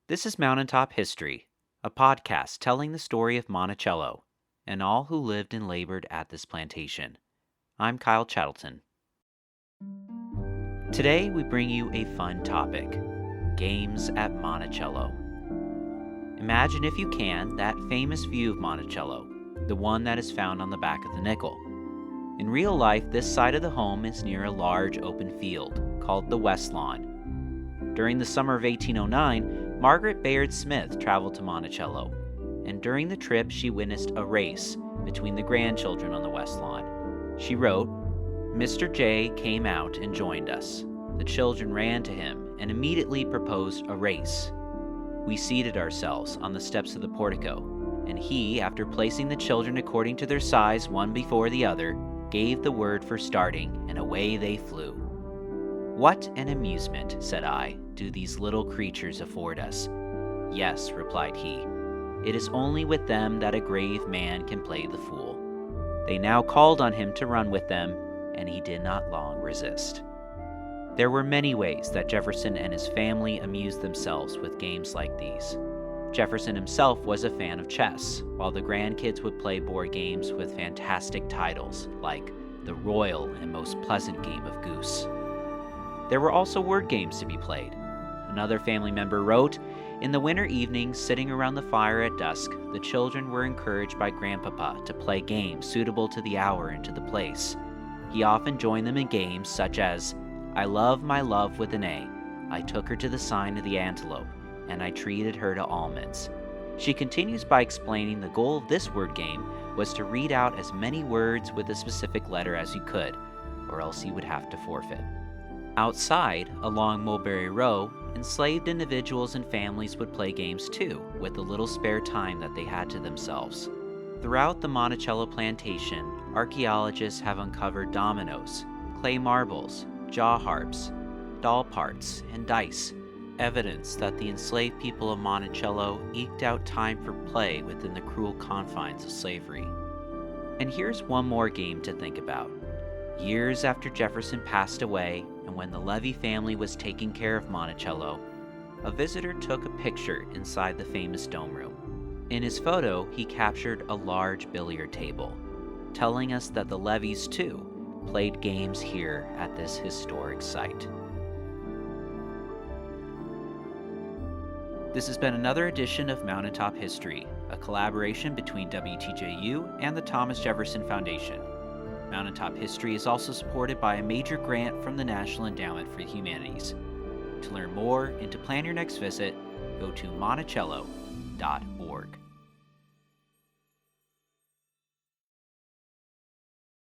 This is Mountaintop History, a podcast telling the story of Monticello and all who lived and labored at this plantation. I'm Kyle Chattleton. Today we bring you a fun topic, games at Monticello. Imagine, if you can, that famous view of Monticello, the one that is found on the back of the nickel. In real life, this side of the home is near a large open field called the West Lawn. During the summer of 1809, Margaret Bayard Smith traveled to Monticello, and during the trip she witnessed a race between the grandchildren on the West Lawn. She wrote, "Mr. J came out and joined us. The children ran to him and immediately proposed a race. We seated ourselves on the steps of the portico, and he, after placing the children according to their size one before the other, gave the word for starting, and away they flew. What an amusement, said I, do these little creatures afford us? Yes, replied he, it is only with them that a grave man can play the fool. They now called on him to run with them, and he did not long resist." There were many ways that Jefferson and his family amused themselves with games like these. Jefferson himself was a fan of chess, while the grandkids would play board games with fantastic titles like the royal and most pleasant game of Goose. There were also word games to be played. Another family member wrote, "In the winter evenings, sitting around the fire at dusk, the children were encouraged by Grandpapa to play games suitable to the hour and to the place. He often joined them in games such as, I love my love with an A. I took her to the sign of the antelope, and I treated her to almonds." She continues by explaining the goal of this word game was to read out as many words with a specific letter as you could, or else you would have to forfeit. Outside, along Mulberry Row, enslaved individuals and families would play games too, with the little spare time that they had to themselves. Throughout the Monticello plantation, archaeologists have uncovered dominoes, clay marbles, jaw harps, doll parts, and dice, evidence that the enslaved people of Monticello eked out time for play within the cruel confines of slavery. And here's one more game to think about. Years after Jefferson passed away, and when the Levy family was taking care of Monticello, a visitor took a picture inside the famous dome room. In his photo, he captured a large billiard table, telling us that the Levys, too, played games here at this historic site. This has been another edition of Mountaintop History, a collaboration between WTJU and the Thomas Jefferson Foundation. Mountaintop History is also supported by a major grant from the National Endowment for the Humanities. To learn more and to plan your next visit, go to monticello.org.